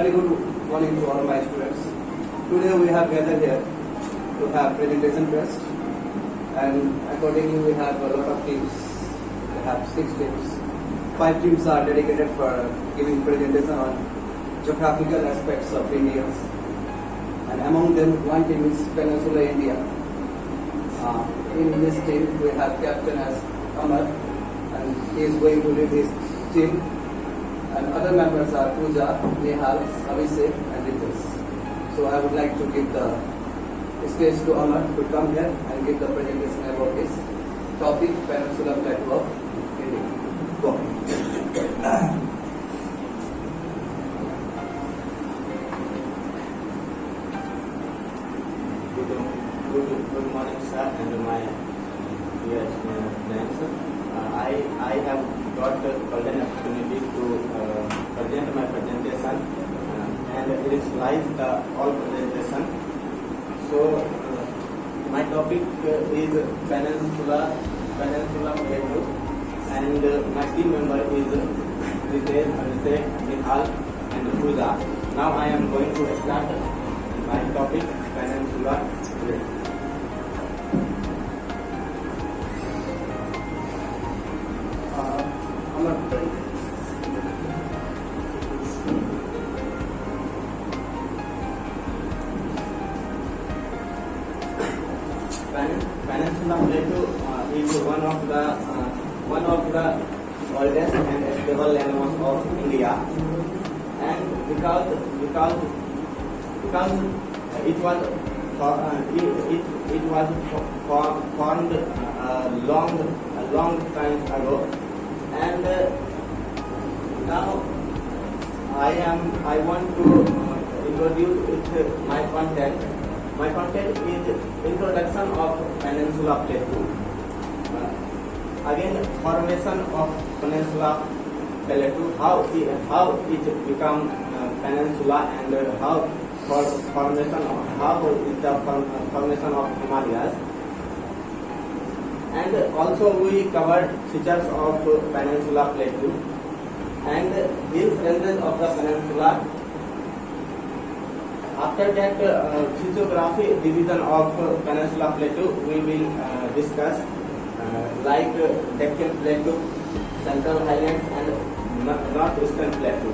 Very good morning to all my students. Today we have gathered here to have presentation test, and accordingly we have a lot of teams. We have 6 teams. 5 teams are dedicated for giving presentation on geographical aspects of India, and among them one team is Peninsula India. In this team we have captain as Amar, and he is going to lead his team. And other members are Pooja, Nehal, Abhishek and Ritesh. So I would like to give the stage to Amar to come here and give the presentation about this topic, Peninsula Plateau of India. Go. Good morning, sir, and my dear friends. I have got the golden opportunity to present my presentation and initialize the all presentation. So my topic is Peninsula Plateau, and my team member is Ritesh, Abhishek, Nehal and Pooja. Now I am going to start my topic, Peninsula Plateau. Peninsula Plateau is one of the oldest and stable landmass of India, and because it was formed a long time ago, and now I want to introduce my content. My content is introduction of Peninsula Plateau. Again, formation of Peninsula Plateau, how it become peninsula, and how is the formation of Himalayas. And also we covered features of Peninsula Plateau and hills ranges of the peninsula. After that, physiography division of Peninsula Plateau we will discuss, like Deccan Plateau, Central Highlands and Northeastern Plateau.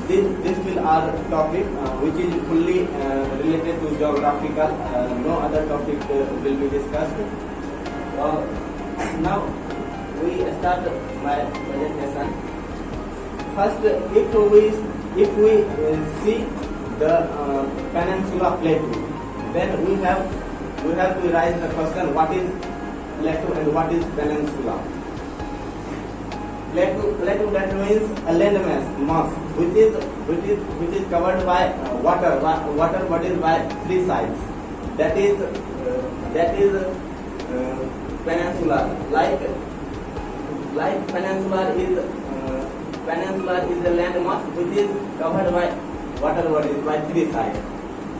This will our topic which is fully related to geographical. No other topic will be discussed. Now we start my presentation. First, if we see the Peninsula Plateau, then we have to raise the question: what is plateau and what is peninsula? Plateau that means a landmass which is covered by water bodies by 3 sides. That is peninsula. Like peninsula is a landmass which is covered by water bodies by 3 sides.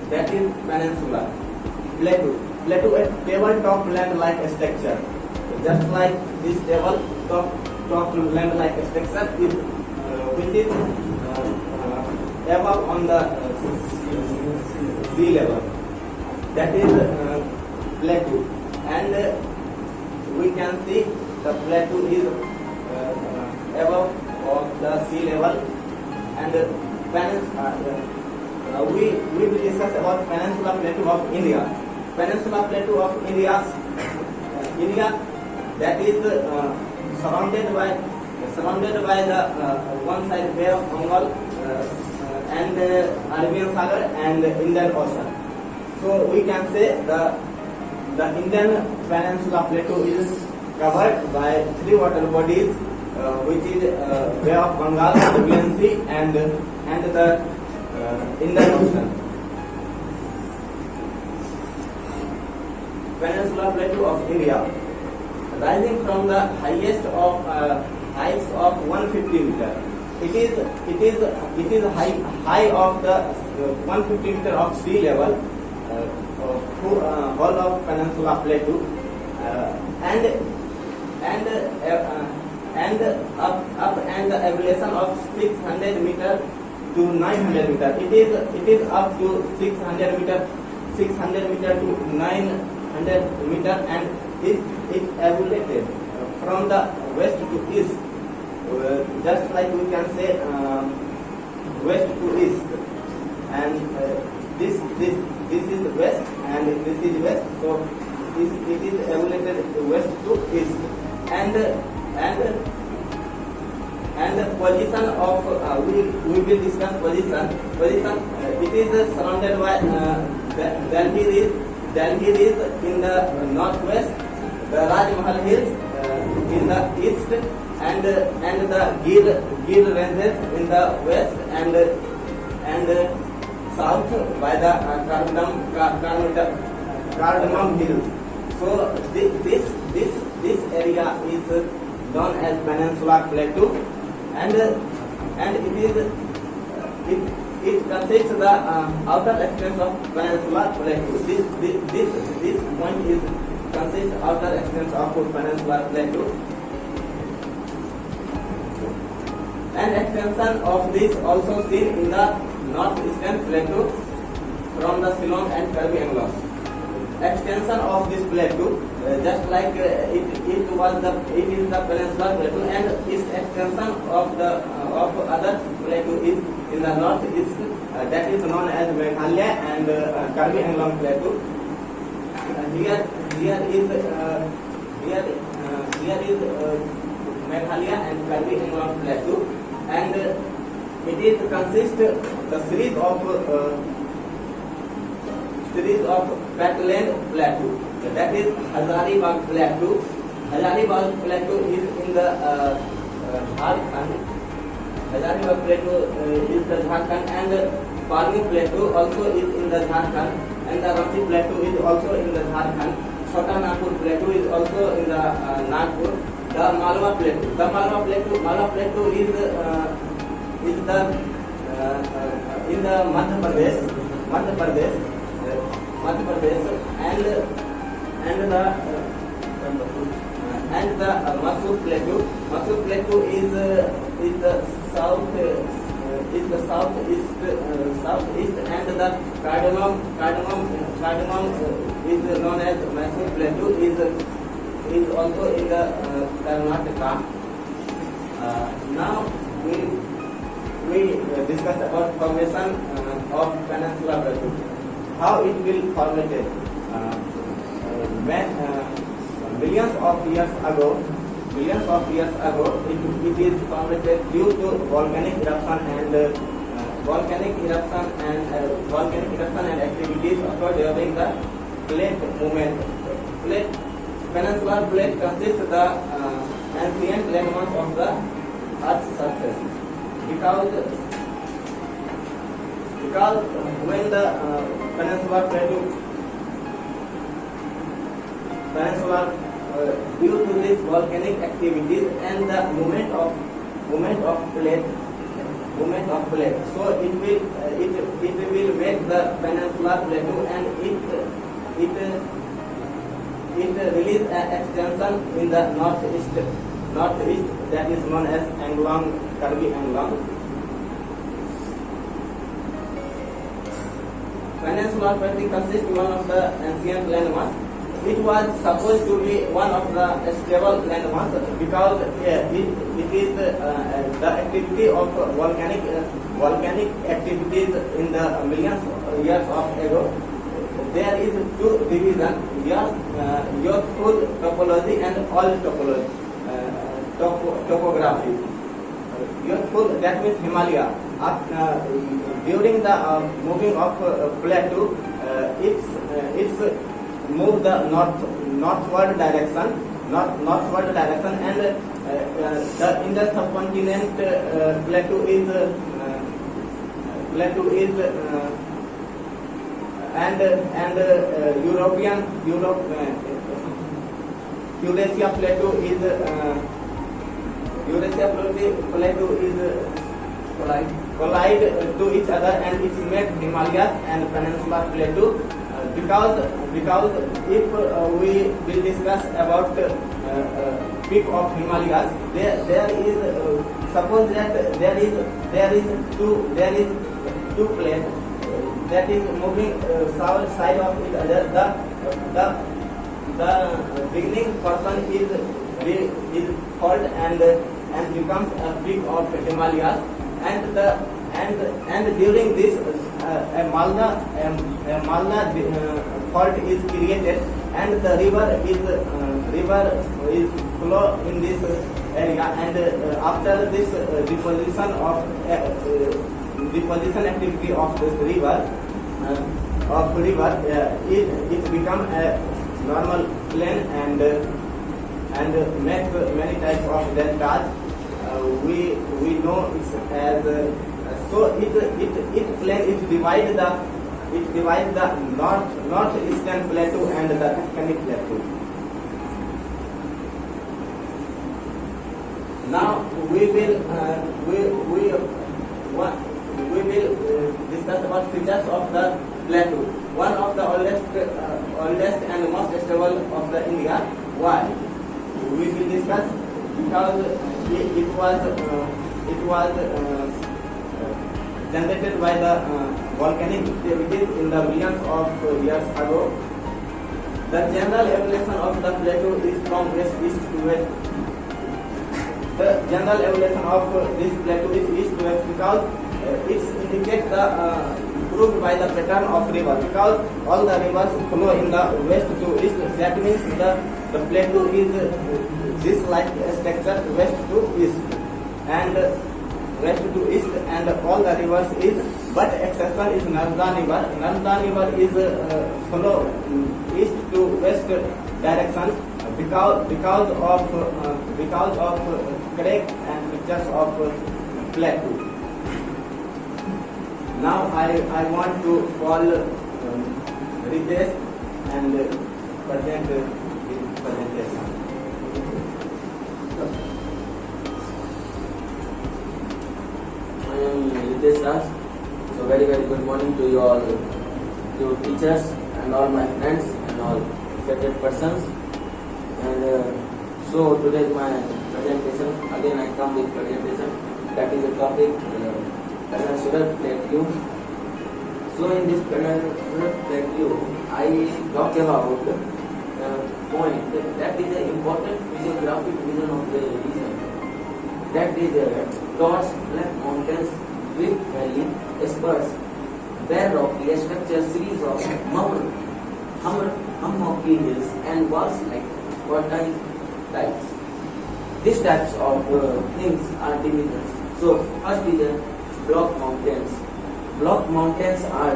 That is peninsula. Plateau a tabletop land-like structure. Just like this tabletop land-like structure is which is above on the sea level. That is plateau, and we can see the plateau is above of the sea level. And we will discuss about Peninsula Plateau of India. Peninsula Plateau of India that is surrounded by the one side Bay of Bengal and Arabian Sagar and Indian Ocean. So we can say the Indian Peninsula Plateau is covered by 3 water bodies, which is Bay of Bengal, Arabian Sea and the Indian Ocean. Peninsula Plateau of India, rising from the highest of heights of 150 meter. It is high of the 150 meter of sea level, whole of Peninsula Plateau, and up and the elevation of 600 meter to 900 meter. It is up to 600 meter to 900 meter, and it evaluated from the west to east, just like we can say west to east, and this is west and this is west, so it is evaluated west to east, and the position of we will discuss position. It is surrounded by Delhi is in the northwest, the Raj Mahal Hills in the east, and the Gir ranges in the west, and south by the Cardamom Hills. So this area is known as Peninsular Plateau, and it consists the outer extent of Peninsular Plateau. This point is consists outer extent of Peninsular Plateau, and extension of this also seen in the northeastern plateau from the Shillong and Karbi Anglong. Extension of this plateau, just like it is the Peninsular Plateau, and its extension of other plateau is in the northeast, that is known as Meghalaya and Karbi Anglong Plateau. Here is Meghalaya and Karbi Anglong Plateau, and it is consist the series of Patland Plateau, that is Hazaribagh Plateau. Hazaribagh Plateau is in the Jharkhand. Hazaribagh Plateau is the Jharkhand, and Palni Plateau also is in the Jharkhand, and the Ranchi Plateau is also in the Jharkhand. Chota Nagpur Plateau is also in the Nagpur. The Malwa Plateau is the in the Madhya Pradesh, and the Masoor Plateau is the southeast, and the Cardamom is known as Masoor Plateau is also in the Karnataka. Now we discuss about formation of Peninsular Plateau. How it will formated? When millions of years ago, it is formated due to volcanic eruption and activities occurred during the plate movement. Peninsular plate consists the ancient landmass of the Earth's surface, because when the Peninsular Plateau due to this volcanic activities and the movement of plate, so it will make the Peninsular Plateau, and it release an extension in the northeast, that is known as Karbi Anglong. Peninsular Plateau consists one of the ancient landmass. It was supposed to be one of the stable landmass, because it is the activity of volcanic activities in the millions of years ago. There is two divisions: youthful topology and old topography. Youthful, that means Himalaya. During the moving of plateau, it's move the northward direction, and the Indian subcontinent plateau is and Eurasia plateau is collide to each other, and it's made Himalayas and Peninsular Plateau. Because if we will discuss about peak of Himalayas, there is suppose that there is two planes that is moving south side of each other. The beginning person is called and becomes a peak of Himalayas, and during this a Malda fault is created, and the river is flow in this area, and after this deposition activity of this river it become a normal plain and makes many types of deltas. We know it as so it plain it divides the northeastern plateau and the Tuscany plateau. Now we will discuss about features of the plateau. One of the oldest and most stable of the India. Why? We will discuss because it was generated by the volcanic activities in the millions of years ago. The general evolution of the plateau is from west east to west. The general evolution of this plateau is east to west because it indicates the proved by the pattern of river, because all the rivers flow in the west to east. That means the plateau is this like structure west to east and all the rivers is, but exception is Narmada River. Narmada River is flow east to west direction because of crack and features of plateau. Now I want to call Ritesh and present his presentation. I am Ritesh Raj. So very good morning to you all, to teachers and all my friends and all affected persons. And so today is my presentation. Again I come with presentation. That is the topic. Peninsular Plateau. So in this Peninsular Plateau, I talk about point that is an important physiographic region of the region. That is Torch, Black Mountains, Rift Valley, Spurs, bare rocky structure, series of hummocky hills and walls like volcanic types. These types of things are divisions. So first is block mountains. Block mountains are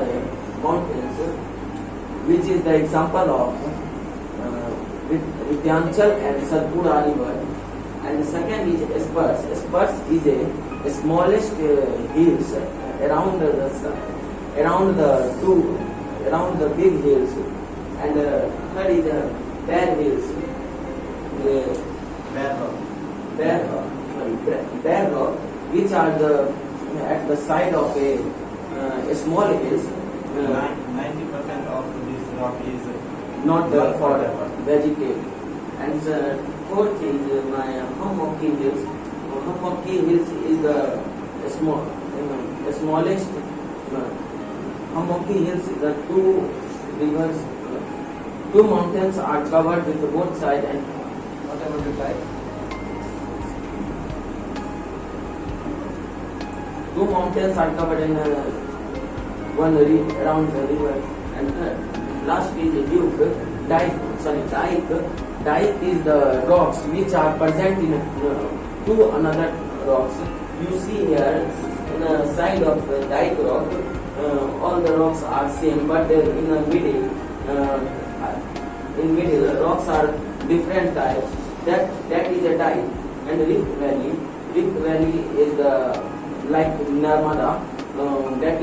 mountains which is the example of Vindhyachal and Satpura river. And the second is Spurs. Spurs is a smallest hills around the big hills. And third is bare hills. Bare rock, which are at the side of a small hills. 90% of this rock is not for vegetation. And fourth is my hummocky hills. Hummocky hills is the smallest. Hummocky hills is the two rivers. Two mountains are covered with both sides and Whatever you type. two mountains are covered in around the river, and last is dike. Dike is the rocks which are present in two another rocks. You see here in the side of the dike rock, all the rocks are same, but in the middle rocks are different types. That is a dike. And Rift Valley is the like Narmada. That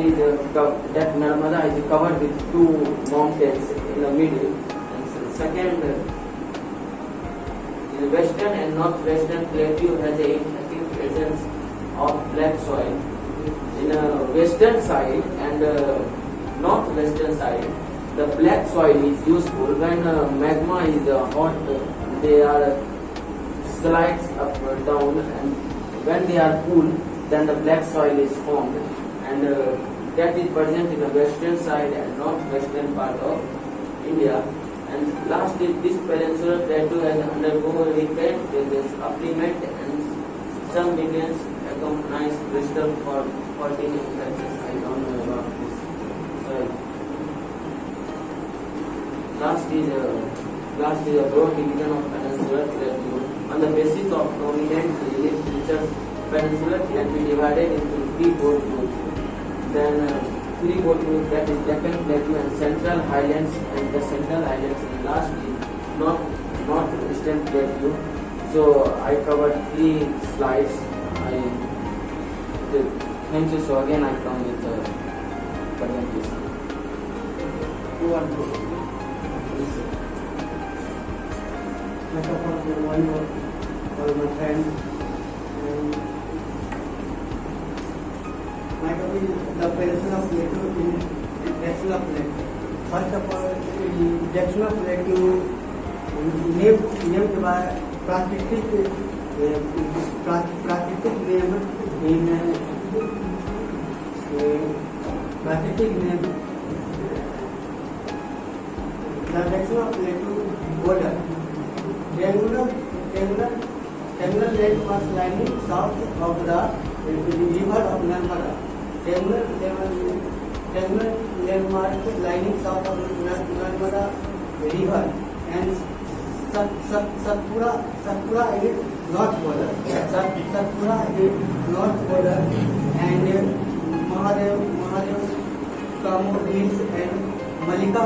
Narmada is covered with two mountains in the middle. And second, the western and northwestern plateau has a active presence of black soil. In the western side and northwestern side, the black soil is useful when magma is hot. They are slides up or down, and when they are cooled, then the black soil is formed, and that is present in the western side and northwestern part of India. And last is this peninsular plateau has undergone recurrent phases, supplement, and some begins accompanies crystal for 14 infections. I don't know about this. Sorry. Last is a broad division of peninsular plateau. On the basis of dominant relief features, peninsula can be divided into three broad groups. Then three broad groups, that is Deccan Plateau and Central Highlands, and the Central Highlands, and last is Northeastern Plateau. So I covered 3 slides. Thank you. So again I come with the presentation. Who want to? One more for my friend. My topic is the peninsula plateau in Dexula Plateau. First of all, Dexula Plateau named by प्राकृतिक नियम the Dexula Plateau border. Triangular lake was lying south of the river of Narmada. Triangular landmark lying south of Narmada river, and Satpura is north border. Satpura is north border, and Mahadev Kamo hills and Malika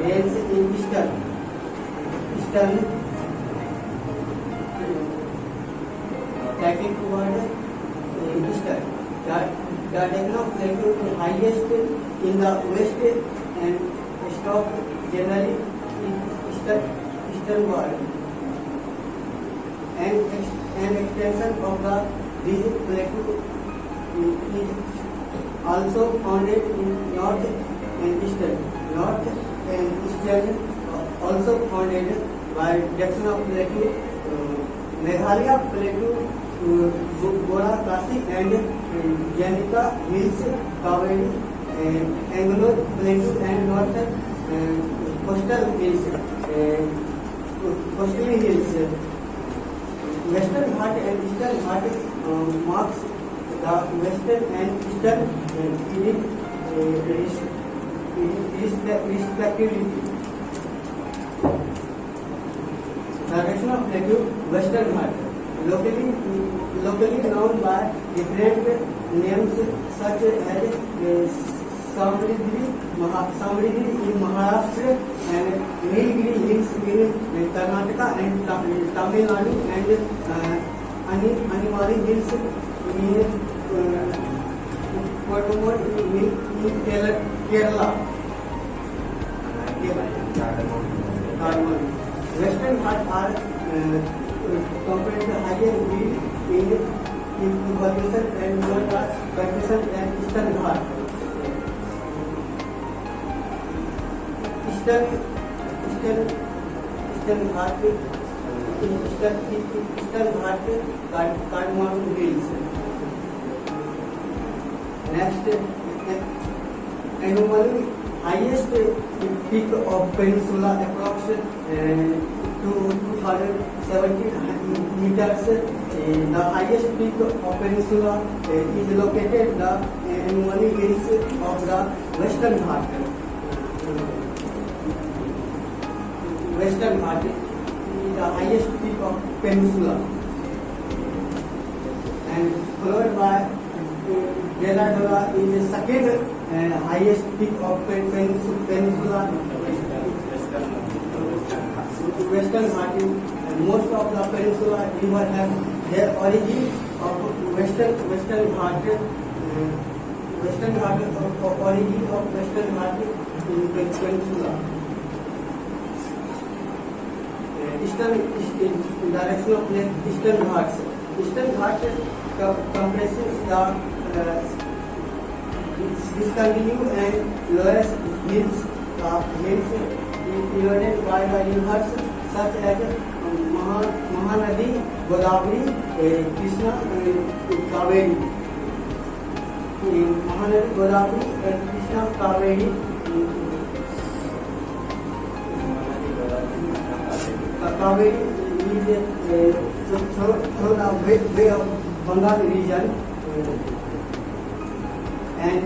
hills in eastern. Tracking toward eastern. The Dexula Plateau is highest in the west and stop generally in eastern world. And extension of this plateau is also founded in north and eastern. North and eastern also founded by Dexula Plateau, Meghalaya Plateau, Bora Kasi and Janika Hills, Kaveri, Anglo Plateau and Northern Coastal Hills, Coastal Hills. Western Ghat and Eastern Ghat marks the western and eastern respectively. The Dexula Plateau, Western Ghat, locally known by different names such as Samridhi in Maharashtra and Nilgiri Hills in Karnataka and Tamil Nadu, and Animari Hills in Kerala. Western Ghat are compared to higher in evaluation and known as Pakistan and Eastern Ghat. Eastern Ghat, Kathmandu Hills. Next, annually highest peak of peninsula approximately 2,070 meters. The highest peak of peninsula is located the annually hills of the Western Ghat. Western Ghat is the highest peak of peninsula, and followed by Deladola is the second highest peak of peninsula. Western Ghat is most of the peninsula river have their origin of Western Ghat. Western Ghat of origin of Western Ghat in peninsula. Eastern direction of Eastern Ghats. Eastern Ghat compresses the discontinued and lowest hills eroded by the rivers such as Mahanadi Godavari, Krishna, Kaveri. Mahanadi Godavari, Krishna, Kaveri. Kaveri is through the Bay of Bengal region, and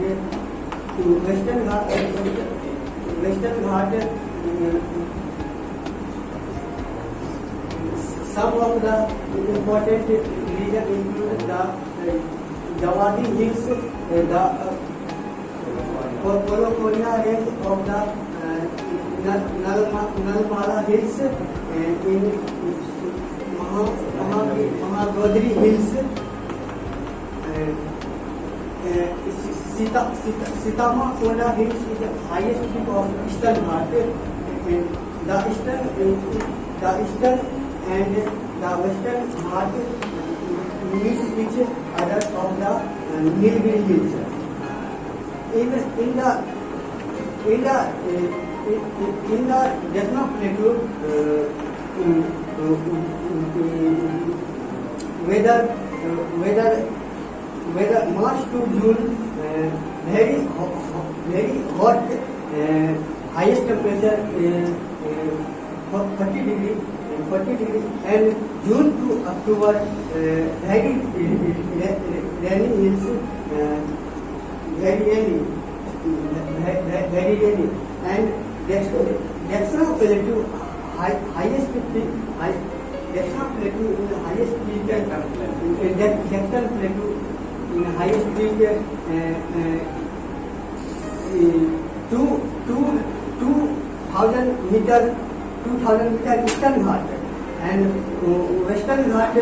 to Western Ghat, some of the important region include the Jawadi Hills, the Polokonia range of the Nalmala Hills, in Mahagodri Hills, Sitama Konda Hills is the highest peak of Eastern Ghat. The Eastern and the Western Ghat meets each other of the Nilgiri Hills. In the Jaffna Plateau, whether March to June, very hot, highest temperature 40 degree, and June to October, very rainy hills, very rainy, and Jaffna Plateau highest peak, Jaffna Plateau in the highest peak, Jaffna Plateau in the highest peak, 2,000 meter Eastern Ghat, and Western Ghat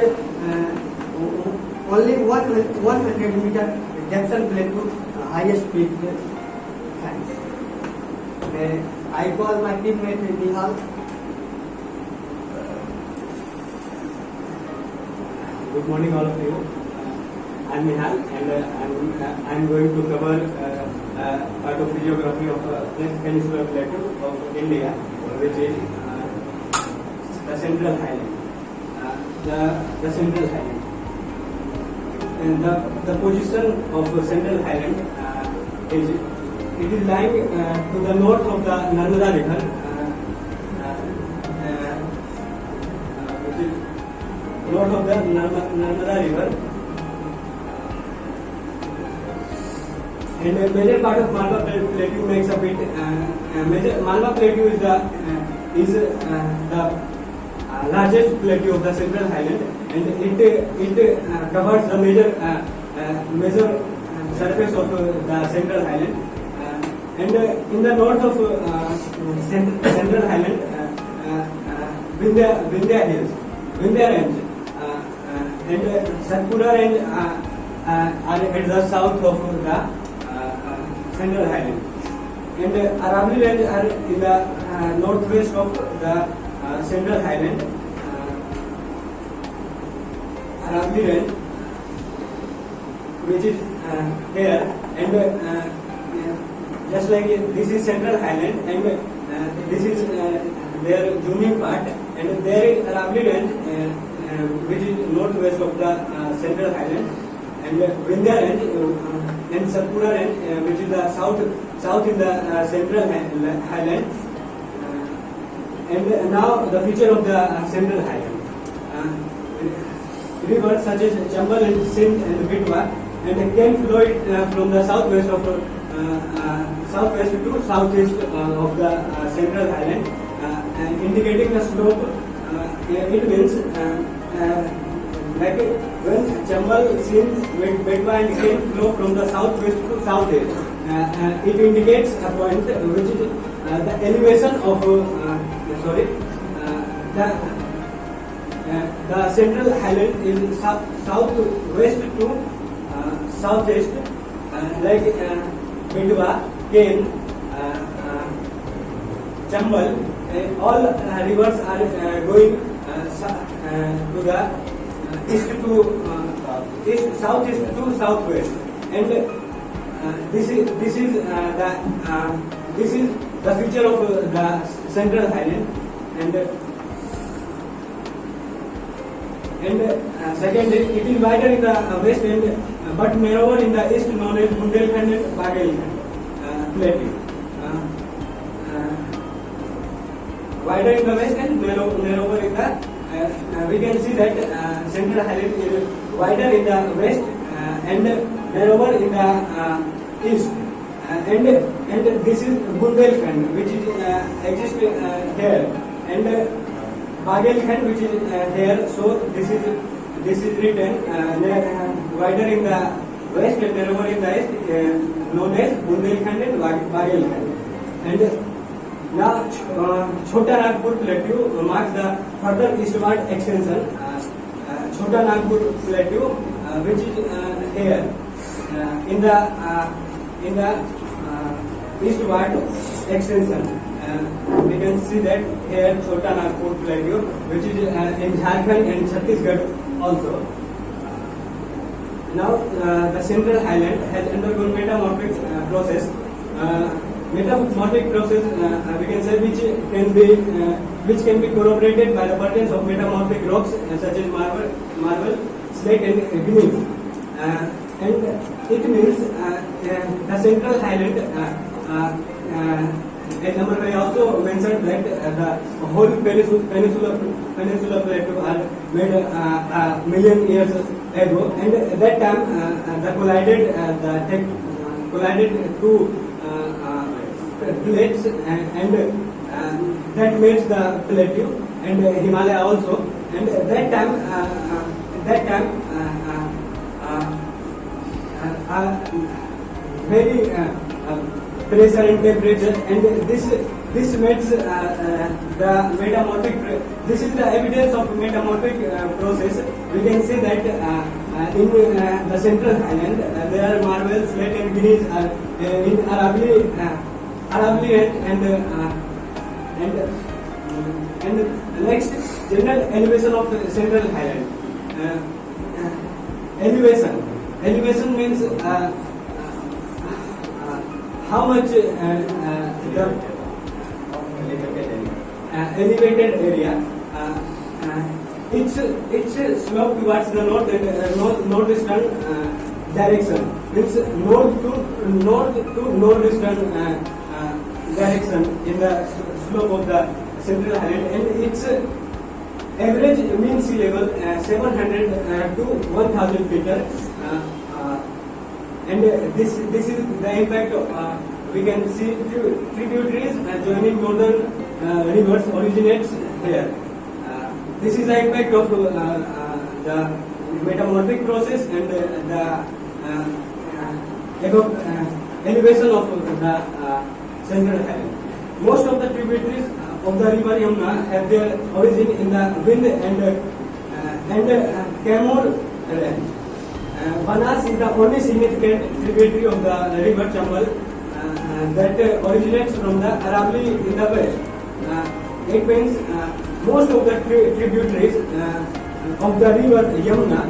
only 100 meter Jackson Plateau highest peak. Thanks. I call my teammate Nihal. Good morning, all of you. I'm Nihal, and I'm going to cover part of the geography of West Peninsular Plateau of India, which is the Central Highland. The Central Highland. And the position of the Central Highland is lying to the north of the Narmada River, which is north of the Narmada River. And a major part of Malwa Plateau makes up it. Malwa Plateau is the largest plateau of the Central Highland, and it covers the major surface of the Central Highland. And in the north of Central Highland, Vindhya Hills, Vindhya Range, and Satpura Range are at the south of the Central Highland, and Aravali Range are in the northwest of the Central Highland. Aravali Range, which is here, and just like this is Central Highland, and this is their joining part, and there is Aravali Range, which is northwest of the Central Highland, and Vindhya Range and Satpura Range, which is the south in the Central Highland. And now the feature of the Central Highland. Rivers such as Chambal and Sindh and Betwa, and can flow from the southwest to southeast of the Central Highland, indicating the slope. It means like when Chambal, Sindh, Betwa and can flow from the southwest to southeast, it indicates a point which is the elevation of the Central Highland is southwest to southeast, like Betwa, Ken, Chambal, all rivers are going to the southeast to southwest, and this is the feature of the Central Highland. And and second it is wider in the west and but narrower in the east, known as Bundelkhand and Bagelkhand plateau. Wider in the west and narrower in the we can see that central highland is wider in the west and narrower in the east. And this is Bundelkhand, which is exists here, and Bagelkhand, which is here. So this is written wider in the west and narrower in the east, known as Bundelkhand and Bagelkhand. And now Chota Nagpur plateau marks the further eastward extension. Chota Nagpur plateau, which is here in the eastward extension. We can see that here Chota Nagpur plateau, which is in Jharkhand and Chhattisgarh also. Now the central highland has undergone metamorphic process. Metamorphic process we can say which can be corroborated by the presence of metamorphic rocks such as marble, slate and gneiss. And it means the central highland, as Amar Bhai also mentioned that the whole peninsula plateau are made a million years ago, and at that time the collided two plates and that makes the plateau and Himalaya also, and at that time very pressure and temperature, and this makes the metamorphic. This is the evidence of metamorphic process. We can see that in the central highland there are marble, slate and gneiss are in Aravalli and next general elevation of the central highland. Elevation means how much the elevated area. It's slope towards the north and northeastern direction. Means north to northeastern direction in the slope of the central highland, and its average mean sea level 700 to 1000 meter. And this is the impact of we can see tributaries joining northern rivers originates here. This is the impact of the metamorphic process and the elevation of the central highland. Most of the tributaries of the river Yamuna have their origin in the Vind and Kaimur range. Banas is the only significant tributary of the river Chambal that originates from the Aravalli in the west. It means most of the tributaries of the river Yamuna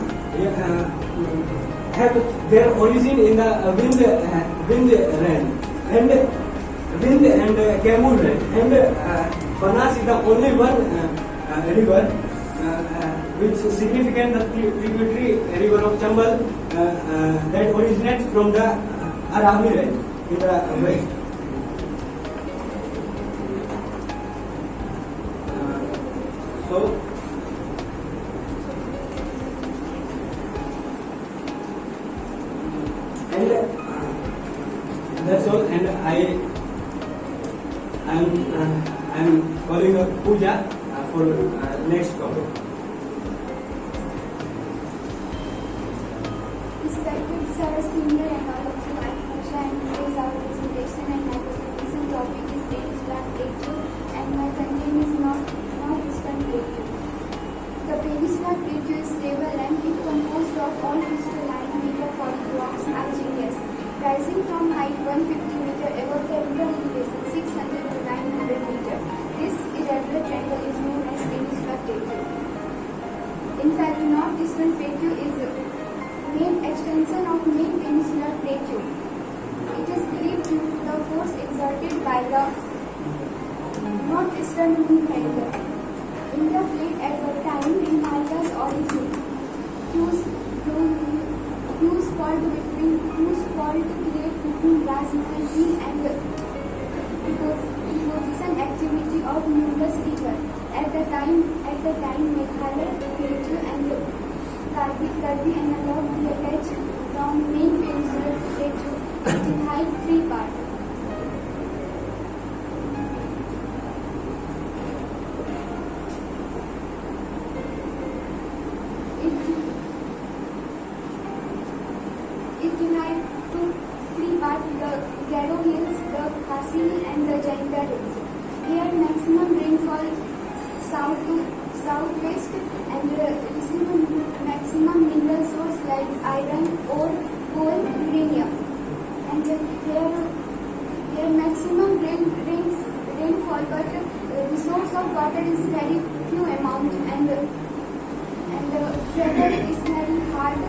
have their origin in the Vind range and Kaimur range, and Banas is the only one river which is significant tributary river of Chambal that originates from the Aravalli range in the west. So and that's all, and I'm calling a puja for next topic. Respected Sir, Senior and all of you, I'm Harsha, and today's our presentation and my presentation topic is Venus Black Plateau, and my content is Northeastern Plateau. The Venus Black Plateau is stable and it composed of all crystalline metamorphic rocks igneous, rising from height 150 meter above the river elevation 600 to 900 meter. This irregular triangle is known as Venus Black Plateau. In fact, Northeastern Plateau is main extension of main peninsular plateau. It is believed due to the force exerted by the northeastern movement India played at the time in Malta's Odyssey. Hughes fault create between Rasmussen and deposition activity of numerous rivers. At the time, Meghalaya Plateau and Karbi analog detached from main peninsular plateau in height 3 parts. It unites to 3 parts: the Garo Hills, the Khasi Hill, and the Jainta Hills. Here, maximum rainfall south to southwest and receive maximum mineral source like iron, ore, coal, uranium. And here maximum rainfall, but the source of water is very few amount, and travel is very hard,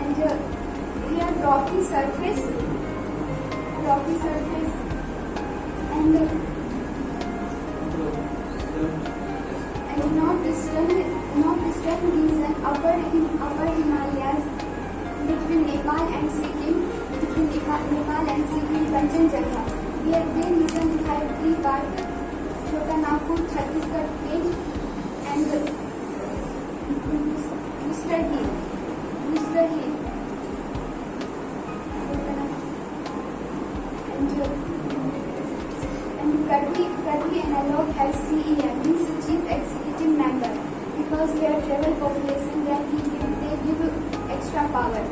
and here rocky surface, and northeastern region, upper Himalayas between Nepal and Sikkim, Kanchenjunga. Here they region have 3 parts: Chota Nagpur, Chhattisgarh Plain, and Mustard Hill. And Kadri analog has CEM, means Chief Executive Member, because their tribal population they give extra power.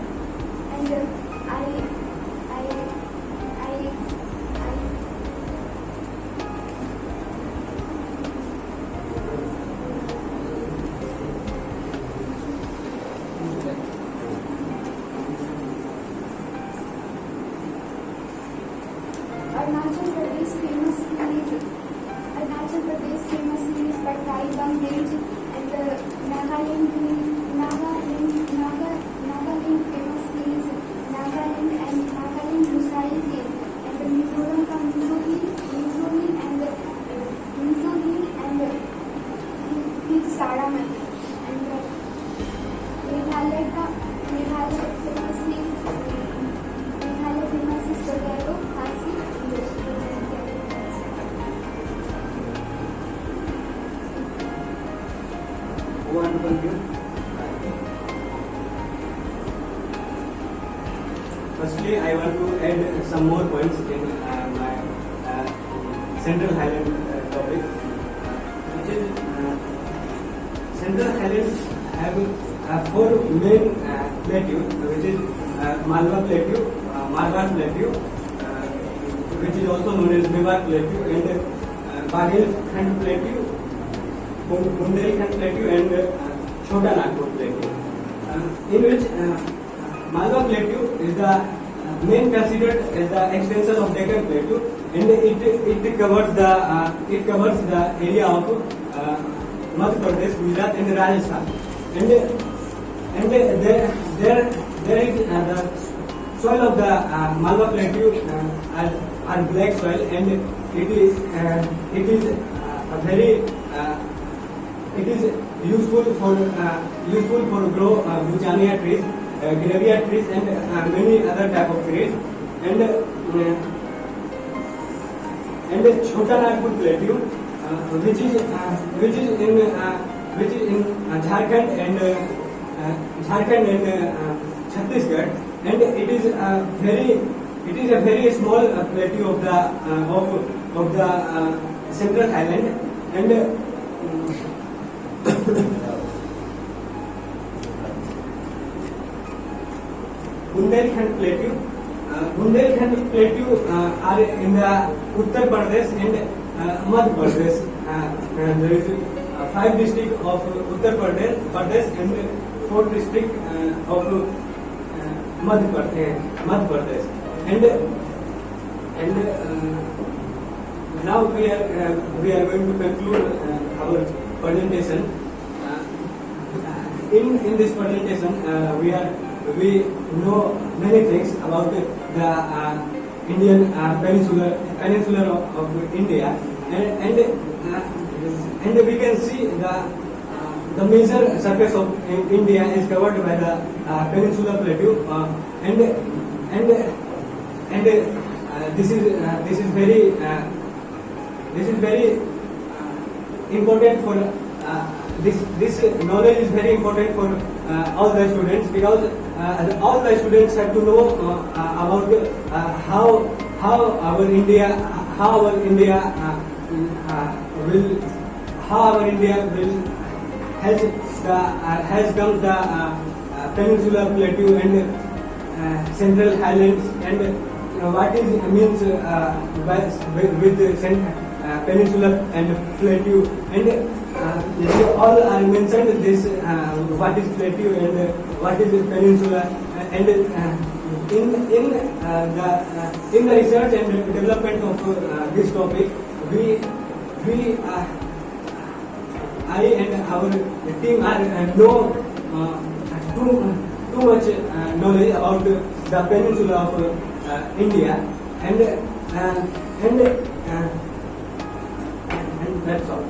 And Arunachal Pradesh famous is Patkai Bang Range, and the Nagaland famous is Nagaland and Nagaland Musai Hill, and the Mizoram ka Mizo Hill and Hill Saramati, and the Meghalaya famous is Togaro, Khasi. Who want to conclude? Firstly, I want to add some more points in my Central Highland topic, which is Central Highlands have 4 main plateaus, which is Malwa Plateau, Marwar Plateau, which is also known as Mewar Plateau, and Baghelkhand Plateau, Bundelkhand Plateau, and Chota Nagpur Plateau, in which Malwa Plateau is the main considered as the extension of Deccan Plateau, and it covers the area of Madhya Pradesh, Gujarat, and Rajasthan, and there is the soil of the Malwa Plateau are black soil, and it is useful for grow Buchania trees, Grevia trees, and many other type of trees, and Chota Nagpur Plateau, which is in Jharkhand and Chhattisgarh, and it is a very small plateau of the Central Highland, and Bundelkhand Plateau are in the Uttar Pradesh and Madhya Pradesh. There is 5 districts of Uttar Pradesh and 4 districts of Madhya Pradesh. And now we are going to conclude our presentation. In this presentation, we know many things about the Indian peninsula of India, and we can see the major surface of India is covered by the peninsular plateau, and this is very important for this knowledge is very important for all the students, because all the students have to know about how our India will has come the peninsular plateau and central highlands, and what is means with peninsular and plateau, and they all are mentioned this what is plateau and what is peninsula, and in the research and development of this topic, I and our team are know too much knowledge about the peninsula of India, and that's all.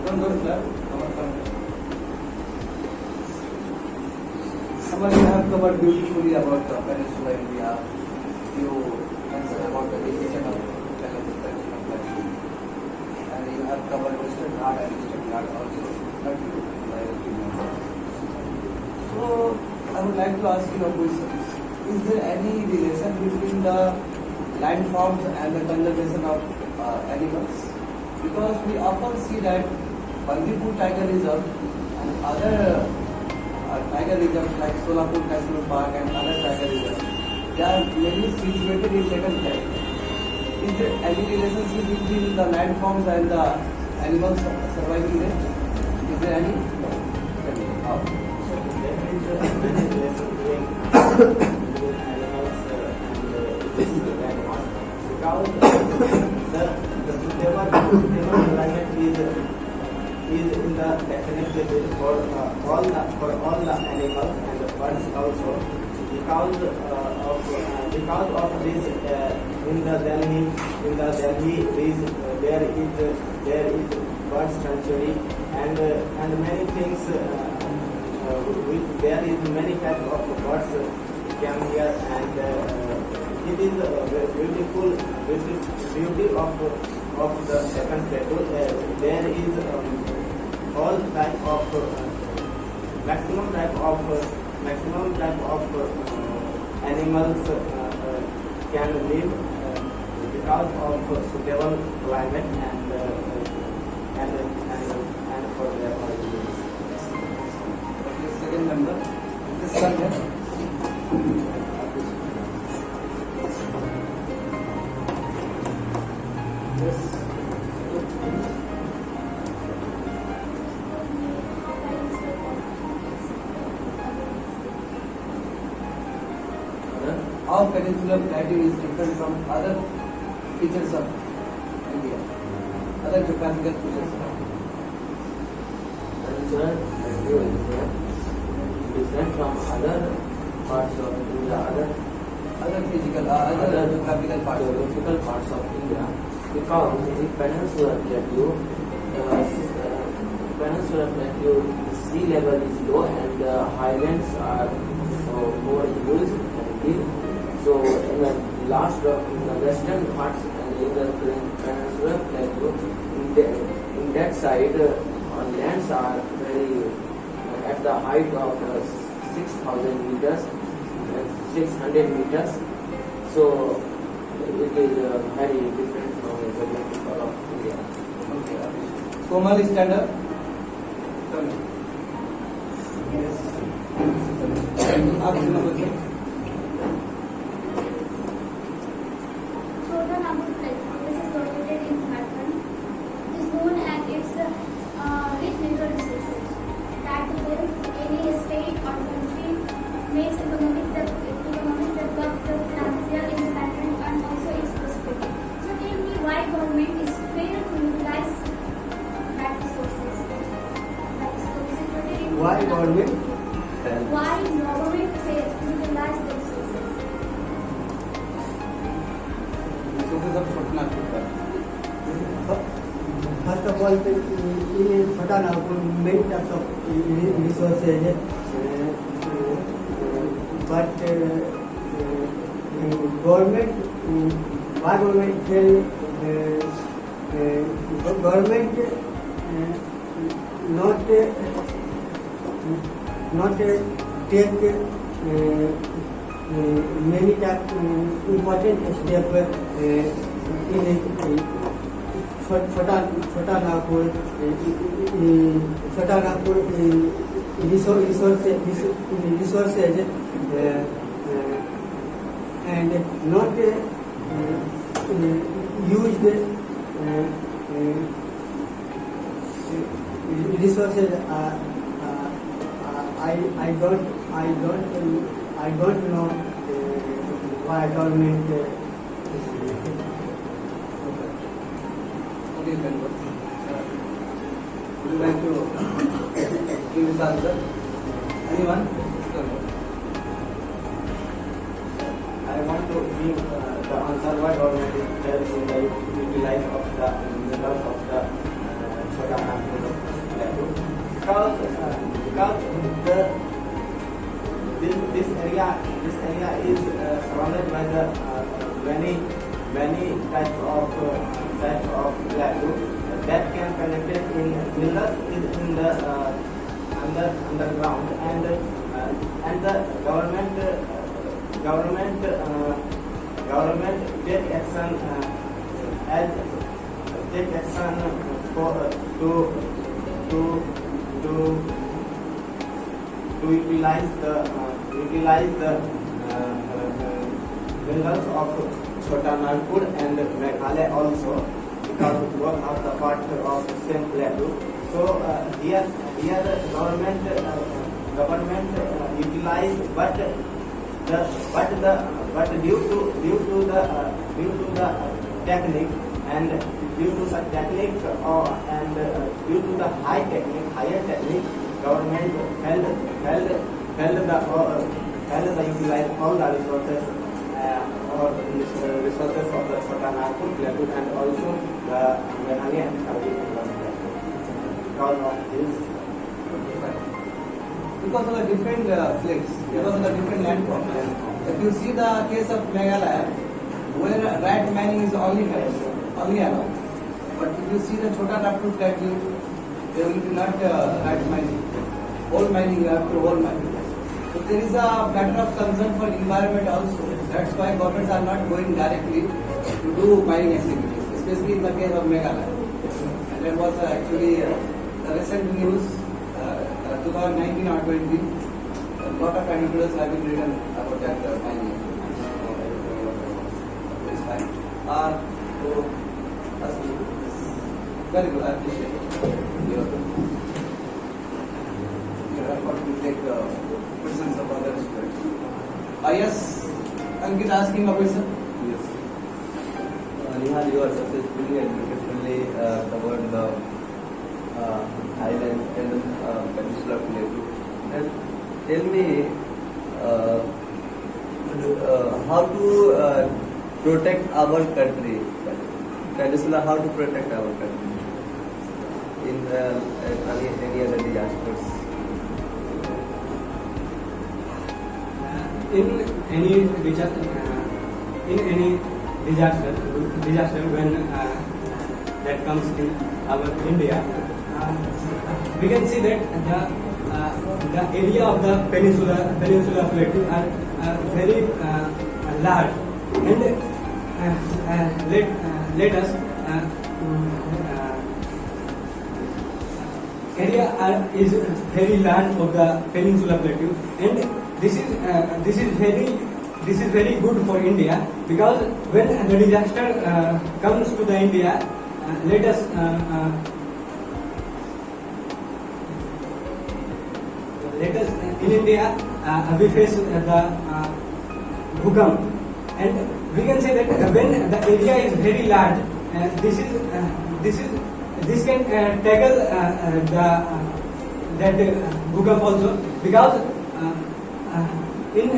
Don't go to club. Someone you have covered beautifully about the peninsula India. You answered about the decision of Peninsula, and you have covered Western Ghat and Eastern Ghat also. Not you, directly. So I would like to ask you a question. Is there any relation between the landforms and the conservation of animals? Because we often see that Bandipur Tiger Reserve and other tiger reserves like Solapur National Park and other tiger reserves, they are mainly situated in Deccan Plateau. Is there any relationship between the landforms and the animals surviving there? Is there any? How? So there is a many relation between animals and this landmass, because the suitable climate is in the definitely for all the animals and the birds also, because of this in the Delhi there is bird sanctuary, and many things there is many types of birds come here, and it is a beautiful beauty of the second plateau. There is all type of maximum type of animals can live because of suitable climate and for their origins. Okay, second member. This one here. Yes. How peninsular plateau is different from other features of India, other geographical features of Peninsular plateau is different from other parts of India, other geographical parts. geographical parts of India, because the peninsular plateau, sea level is low and the highlands are more huge and big. So in the western parts and in the peninsular plateau, in that side, lands are very at the height of 6,000 meters, 600 meters. So it is very different from the geographical of India. Okay. Komal, stand up. Yes. Ask him a question. Chotanagpur Plateau, which is located in Jharkhand, is known as its rich natural resources that will any state or country makes economic development, financial independence, and also its prosperity. So tell me why government is failed to utilize that resources that is situated in Why Chotanagpur. government? Why government failed to utilize the resources? Resources of Chotanagpur. First of all, in Chota Nagpur, many types of resources, but government, why government government not take many important steps in Chota Nagpur resources and not used resources. I don't know why government. Okay, then what? Would you like to give this answer? Anyone? I want to give the answer why government is helps in the utilize of the minerals of the Chota Nagpur plateau. Because this area is surrounded by the many types of plateau that can connect it in minerals is in the underground and the government take action for to utilize the minerals of Chota Nagpur and Meghalaya also, because both are the part of the same plateau. So here government utilize, but due to the technique and due to such technique and due to the higher technique, government held the utilize all the resources resources of the Chota Nagpur plateau and also the Meghalaya and Saudi because of this. Because of the different flags, because of the different landforms. If you see the case of Meghalaya, where rat mining is only allowed. But if you see the Chota Nagpur plateau, there will be not rat mining. Whole mining, you have to whole mining. So there is a matter of concern for environment also. That's why governments are not going directly to do mining activities, especially in the case of Meghalaya. And there was actually the recent news, 2019 or 20, a lot of articles have been written about that mining. It's fine. So, very good, I appreciate it. You have to take questions of other students. Yes, Ankit asking a question. Yes. Nihal, you are successfully and beautifully covered the island and peninsula plateau. And tell me how to protect our country, peninsula, how to protect our country in any other disasters. In any disaster when that comes in our India, we can see that the area of the peninsula plateau are very large, and let us area is very large of the peninsula plateau, and this is very good for India, because when the disaster comes to the India, let us in India we face the Bhukam, and we can say that when the area is very large, this can tackle that Bhukam also, because in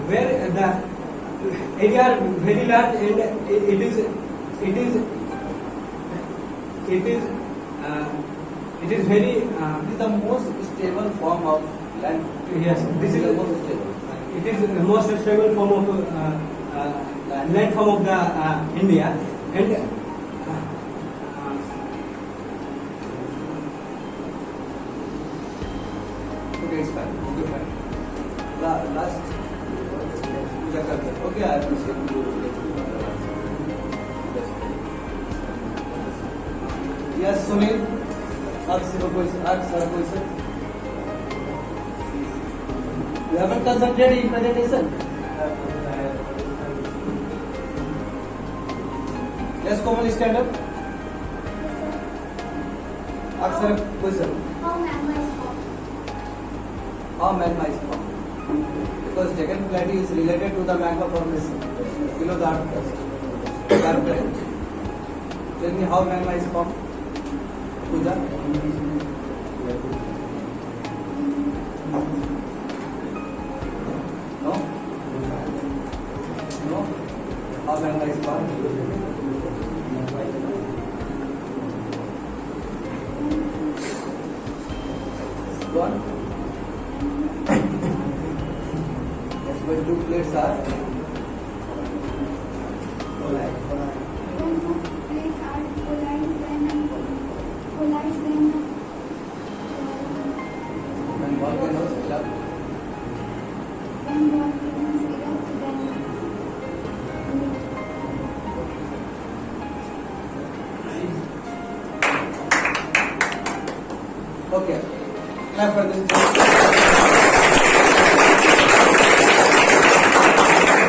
where the area are very large and it is it is very It is the most stable form of land. yes. This is the most stable. it is the most stable form of land form of the India, and Okay, it's fine. Okay, fine. Last. Okay, I will send you. Yes, Sunil. Ask a question. You haven't concentrated in presentation. Yes, Komal, stand up. Ask a question. How magma is formed? How magma is formed? Because Deccan Plateau is related to the magma formation below the earth crust. Tell me how magma is formed. Pooja? No? No? How magma is formed? Go on. Yes, when two plates are collide. When two plates are collide, then When volcanoes erupt, when volcanoes erupt, then okay. Clap for this.